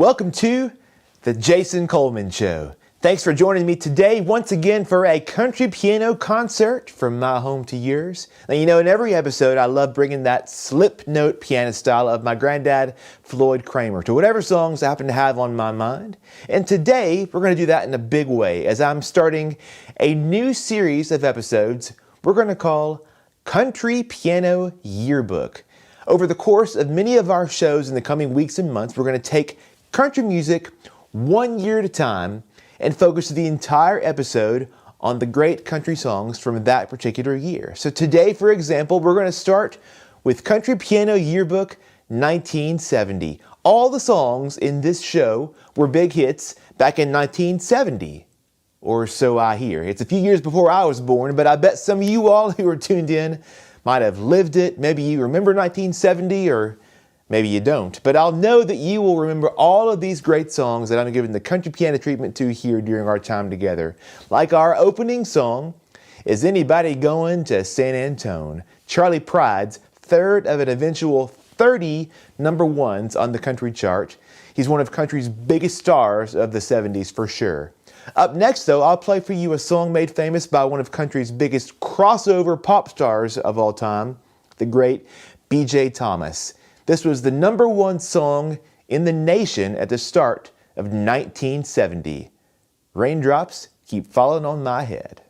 Welcome to the Jason Coleman Show. Thanks for joining me today once again for a country piano concert from my home to yours. Now, you know, in every episode, I love bringing that slip note piano style of my granddad, Floyd Cramer, to whatever songs I happen to have on my mind. And today, we're going to do that in a big way as I'm starting a new series of episodes we're going to call Country Piano Yearbook. Over the course of many of our shows in the coming weeks and months, we're going to take country music 1 year at a time and focus the entire episode on the great country songs from that particular year. So today, for example, we're going to start with Country Piano Yearbook 1970. All the songs in this show were big hits back in 1970, or so I hear. It's a few years before I was born, but I bet some of you all who are tuned in might have lived it. Maybe you remember 1970, or maybe you don't, but I'll know that you will remember all of these great songs that I'm giving the country piano treatment to here during our time together. Like our opening song, Is Anybody Going to San Antone? Charley Pride's third of an eventual 30 number ones on the country chart. He's one of country's biggest stars of the 70s for sure. Up next, though, I'll play for you a song made famous by one of country's biggest crossover pop stars of all time, the great B.J. Thomas. This was the number one song in the nation at the start of 1970. Raindrops Keep Falling on My Head.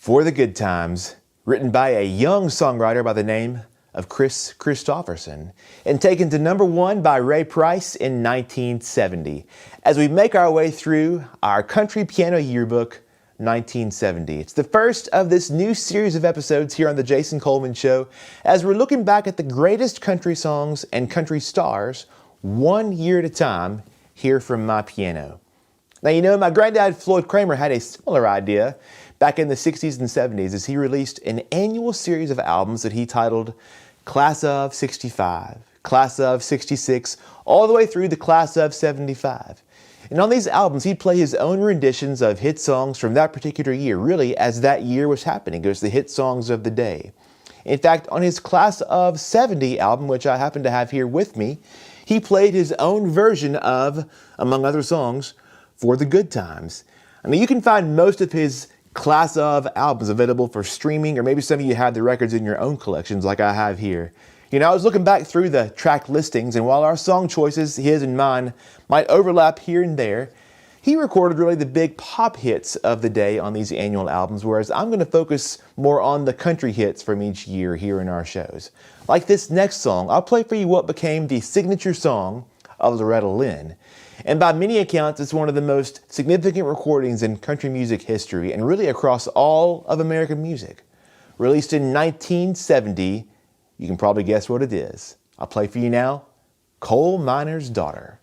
For the Good Times, written by a young songwriter by the name of Chris Christopherson, and taken to #1 by Ray Price in 1970. As we make our way through our Country Piano Yearbook 1970. It's the first of this new series of episodes here on the Jason Coleman Show, as we're looking back at the greatest country songs and country stars, one year at a time, here from my piano. Now, you know, my granddad Floyd Cramer had a similar idea back in the 60s and 70s as he released an annual series of albums that he titled Class of 65, Class of 66, all the way through the Class of 75. And on these albums, he'd play his own renditions of hit songs from that particular year, really as that year was happening. It was the hit songs of the day. In fact, on his Class of 70 album, which I happen to have here with me, he played his own version of, among other songs, For the Good Times. I mean, you can find most of his Class of albums available for streaming, or maybe some of you have the records in your own collections like I have here. You know, I was looking back through the track listings, and while our song choices, his and mine, might overlap here and there, he recorded really the big pop hits of the day on these annual albums, whereas I'm going to focus more on the country hits from each year here in our shows. Like this next song, I'll play for you what became the signature song of Loretta Lynn. And by many accounts, it's one of the most significant recordings in country music history and really across all of American music. Released in 1970, you can probably guess what it is. I'll play for you now, Coal Miner's Daughter.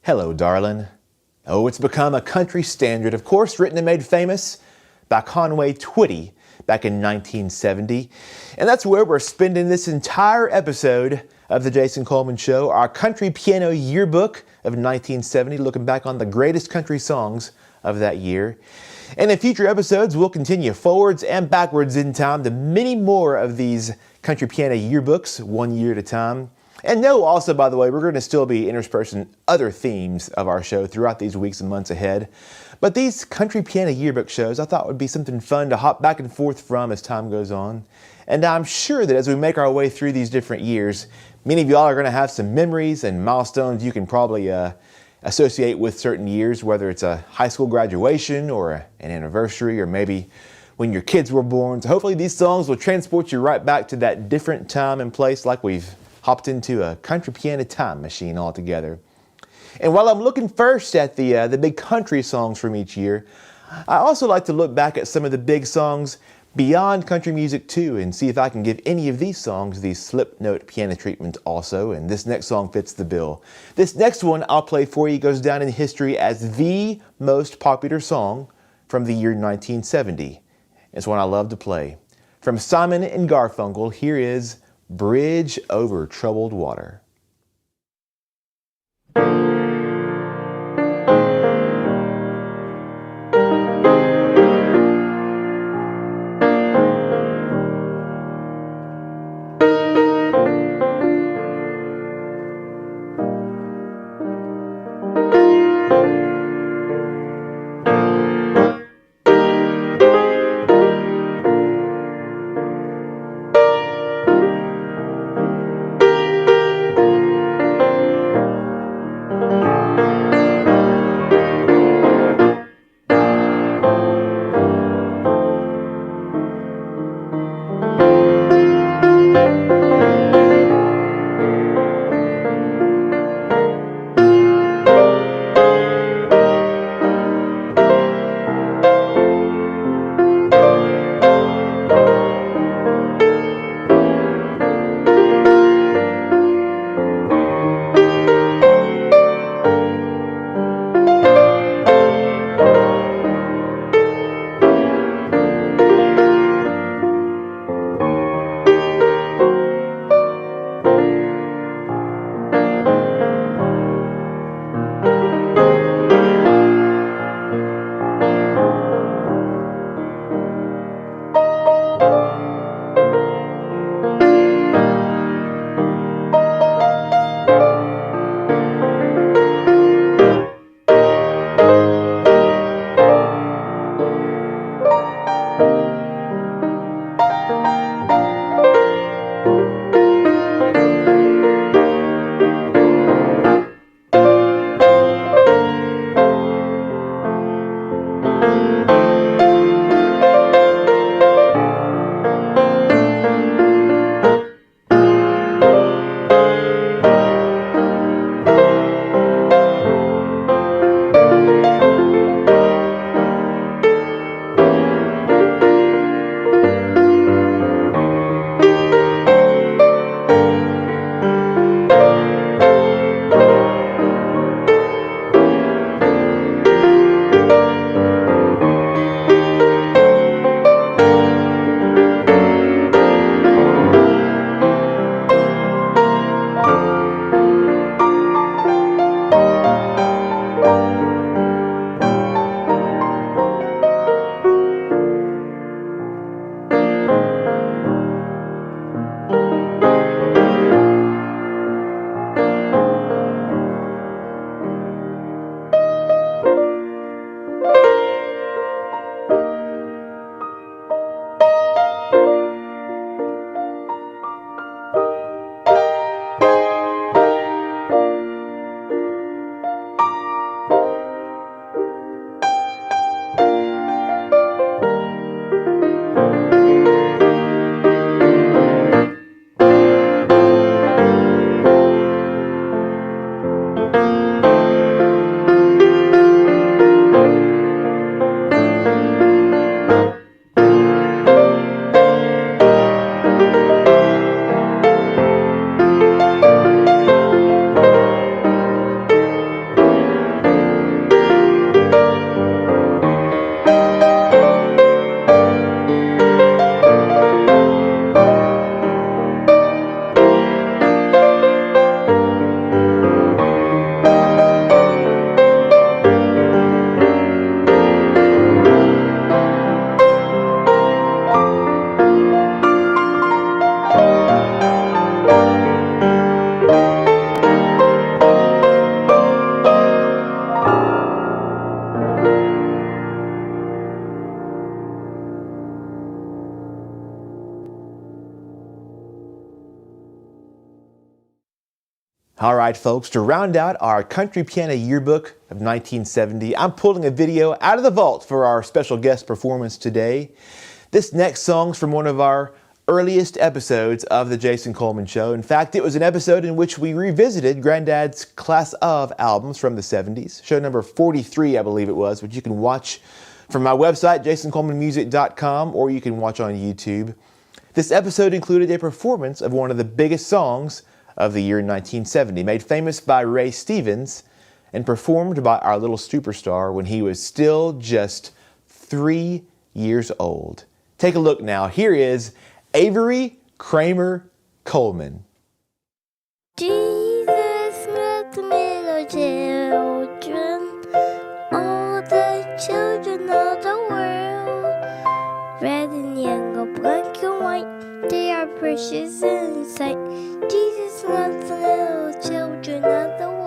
Hello, Darlin'. Oh, it's become a country standard, of course, written and made famous by Conway Twitty back in 1970. And that's where we're spending this entire episode of The Jason Coleman Show, our Country Piano Yearbook of 1970, looking back on the greatest country songs of that year. And in future episodes, we'll continue forwards and backwards in time to many more of these Country Piano Yearbooks, 1 year at a time. And no, also, by the way, we're going to still be interspersing other themes of our show throughout these weeks and months ahead. But these Country Piano Yearbook shows I thought would be something fun to hop back and forth from as time goes on. And I'm sure that as we make our way through these different years, many of y'all are going to have some memories and milestones you can probably associate with certain years, whether it's a high school graduation or an anniversary or maybe when your kids were born. So hopefully these songs will transport you right back to that different time and place, like we've hopped into a country piano time machine altogether. And while I'm looking first at the big country songs from each year, I also like to look back at some of the big songs beyond country music too, and see if I can give any of these songs the slip note piano treatment also, and this next song fits the bill. This next one I'll play for you goes down in history as the most popular song from the year 1970. It's one I love to play. From Simon and Garfunkel, here is Bridge Over Troubled Water. All right, folks, to round out our Country Piano Yearbook of 1970, I'm pulling a video out of the vault for our special guest performance today. This next song's from one of our earliest episodes of The Jason Coleman Show. In fact, it was an episode in which we revisited Granddad's Class of albums from the 70s. Show number 43, I believe it was, which you can watch from my website, jasoncolemanmusic.com, or you can watch on YouTube. This episode included a performance of one of the biggest songs of the year 1970, made famous by Ray Stevens and performed by our little superstar when he was still just 3 years old. Take a look now. Here is Avery Cramer Coleman. Jesus met the little children, all the children of the world. Red and yellow, black and white, they are precious in sight. Jesus met the little children of the world.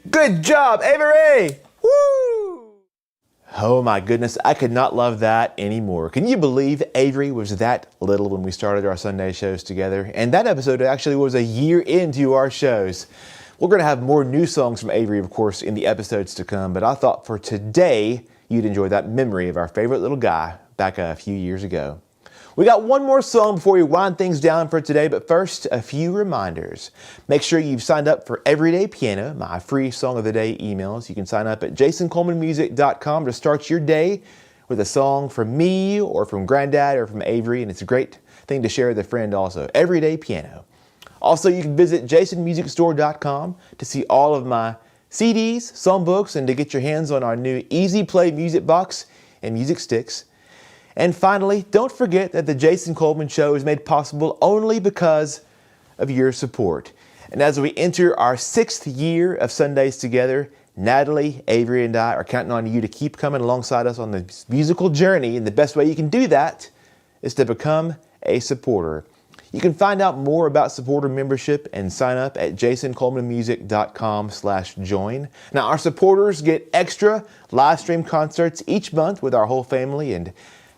Good job, Avery! Woo! Oh my goodness, I could not love that anymore. Can you believe Avery was that little when we started our Sunday shows together? And that episode actually was a year into our shows. We're going to have more new songs from Avery, of course, in the episodes to come, but I thought for today, you'd enjoy that memory of our favorite little guy back a few years ago. We got one more song before we wind things down for today, but first, a few reminders. Make sure you've signed up for Everyday Piano, my free Song of the Day emails. You can sign up at jasoncolemanmusic.com to start your day with a song from me or from Granddad or from Avery, and it's a great thing to share with a friend also. Everyday Piano. Also, you can visit jasonmusicstore.com to see all of my CDs, songbooks, and to get your hands on our new Easy Play music box and music sticks. And finally, don't forget that the Jason Coleman Show is made possible only because of your support. And as we enter our 6th year of Sundays together, Natalie, Avery, and I are counting on you to keep coming alongside us on this musical journey. And the best way you can do that is to become a supporter. You can find out more about supporter membership and sign up at jasoncolemanmusic.com/join. Now, our supporters get extra live stream concerts each month with our whole family, and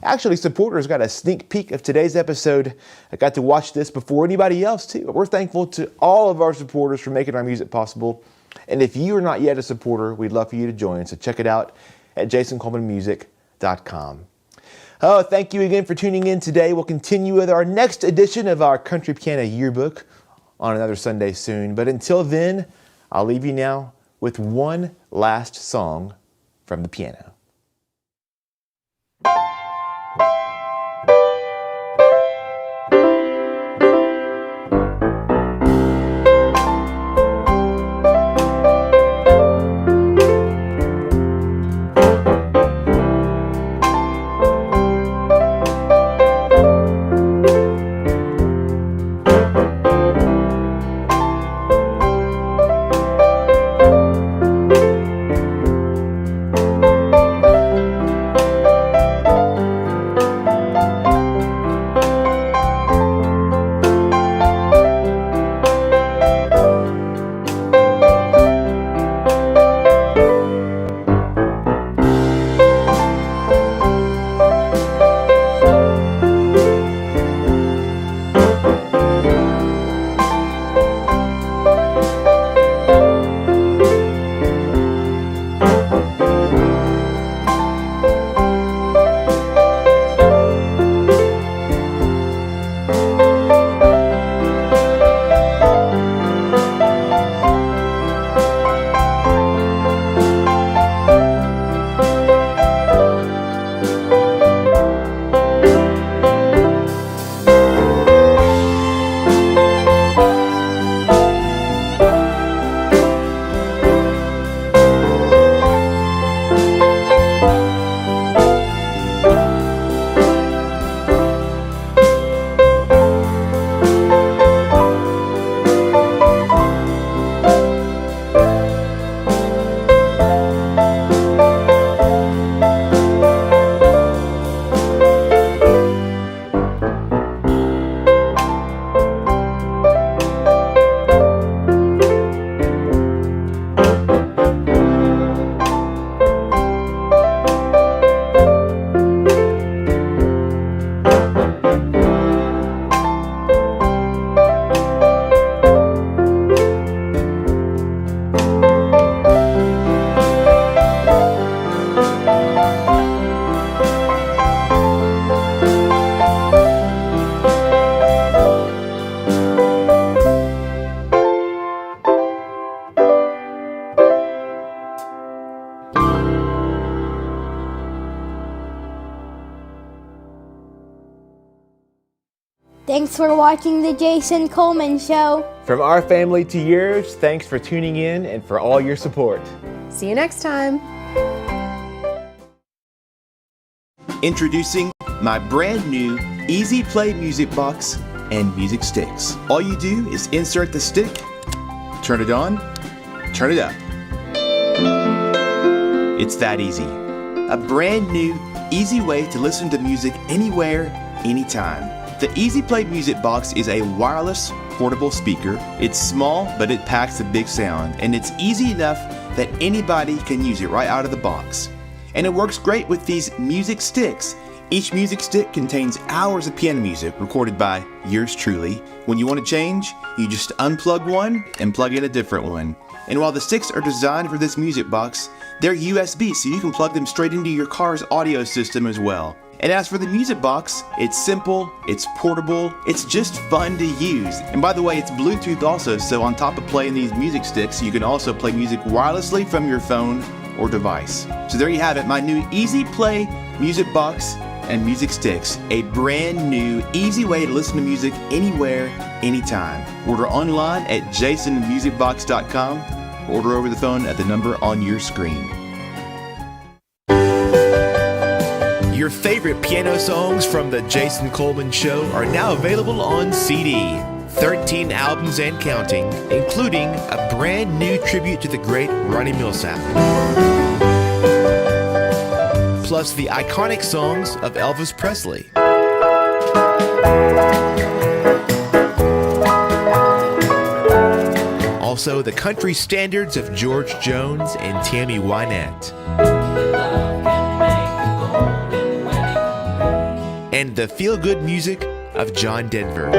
actually, supporters got a sneak peek of today's episode. I got to watch this before anybody else, too. We're thankful to all of our supporters for making our music possible. And if you are not yet a supporter, we'd love for you to join. So check it out at jasoncolemanmusic.com. Oh, thank you again for tuning in today. We'll continue with our next edition of our Country Piano Yearbook on another Sunday soon. But until then, I'll leave you now with one last song from the piano. Thanks for watching the Jason Coleman Show. From our family to yours, thanks for tuning in and for all your support. See you next time. Introducing my brand new Easy Play Music Box and Music Sticks. All you do is insert the stick, turn it on, turn it up. It's that easy. A brand new, easy way to listen to music anywhere, anytime. The Easy Play Music Box is a wireless, portable speaker. It's small, but it packs a big sound, and it's easy enough that anybody can use it right out of the box. And it works great with these music sticks. Each music stick contains hours of piano music recorded by yours truly. When you want to change, you just unplug one and plug in a different one. And while the sticks are designed for this music box, they're USB, so you can plug them straight into your car's audio system as well. And as for the music box, it's simple, it's portable, it's just fun to use. And by the way, it's Bluetooth also, so on top of playing these music sticks, you can also play music wirelessly from your phone or device. So there you have it, my new Easy Play Music Box and Music Sticks. A brand new, easy way to listen to music anywhere, anytime. Order online at jasonmusicbox.com. Order over the phone at the number on your screen. Your favorite piano songs from the Jason Coleman Show are now available on CD. 13 albums and counting, including a brand new tribute to the great Ronnie Milsap. Plus the iconic songs of Elvis Presley. Also the country standards of George Jones and Tammy Wynette. And the feel-good music of John Denver.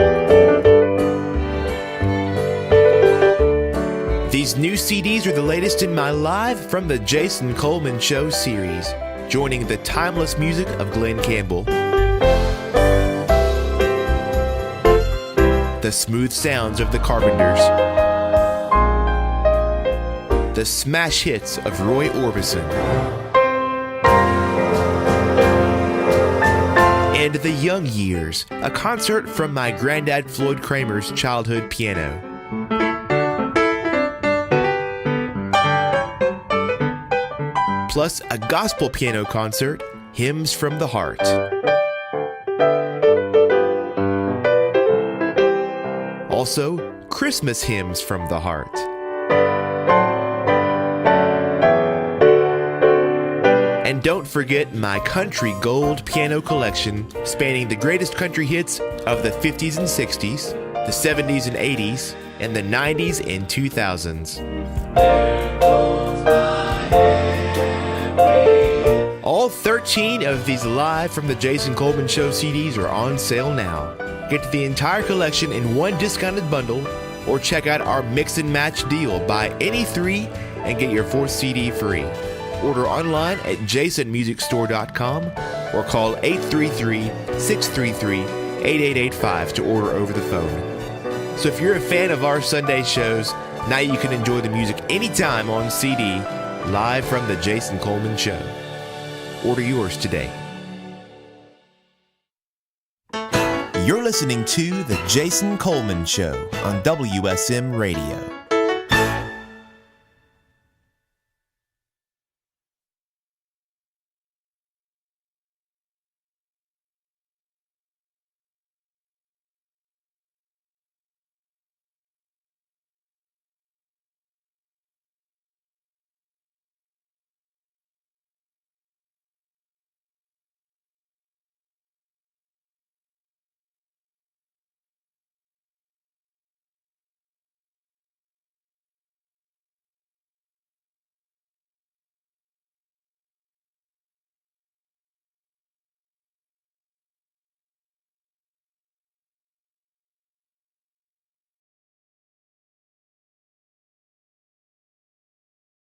These new CDs are the latest in my Live from the Jason Coleman Show series, joining the timeless music of Glenn Campbell, the smooth sounds of the Carpenters, the smash hits of Roy Orbison, and The Young Years, a concert from my granddad Floyd Cramer's childhood piano. Plus a gospel piano concert, Hymns from the Heart. Also, Christmas hymns from the heart. And don't forget my country gold piano collection spanning the greatest country hits of the 50s and 60s, the 70s and 80s, and the 90s and 2000s. All 13 of these live from the Jason Coleman Show CDs are on sale now. Get the entire collection in one discounted bundle, or check out our mix and match deal. Buy any 3 and get your 4th CD free. Order online at jasonmusicstore.com or call 833-633-8885 to order over the phone. So if you're a fan of our Sunday shows, now you can enjoy the music anytime on CD, live from the Jason Coleman Show. Order yours today. You're listening to The Jason Coleman Show on WSM Radio.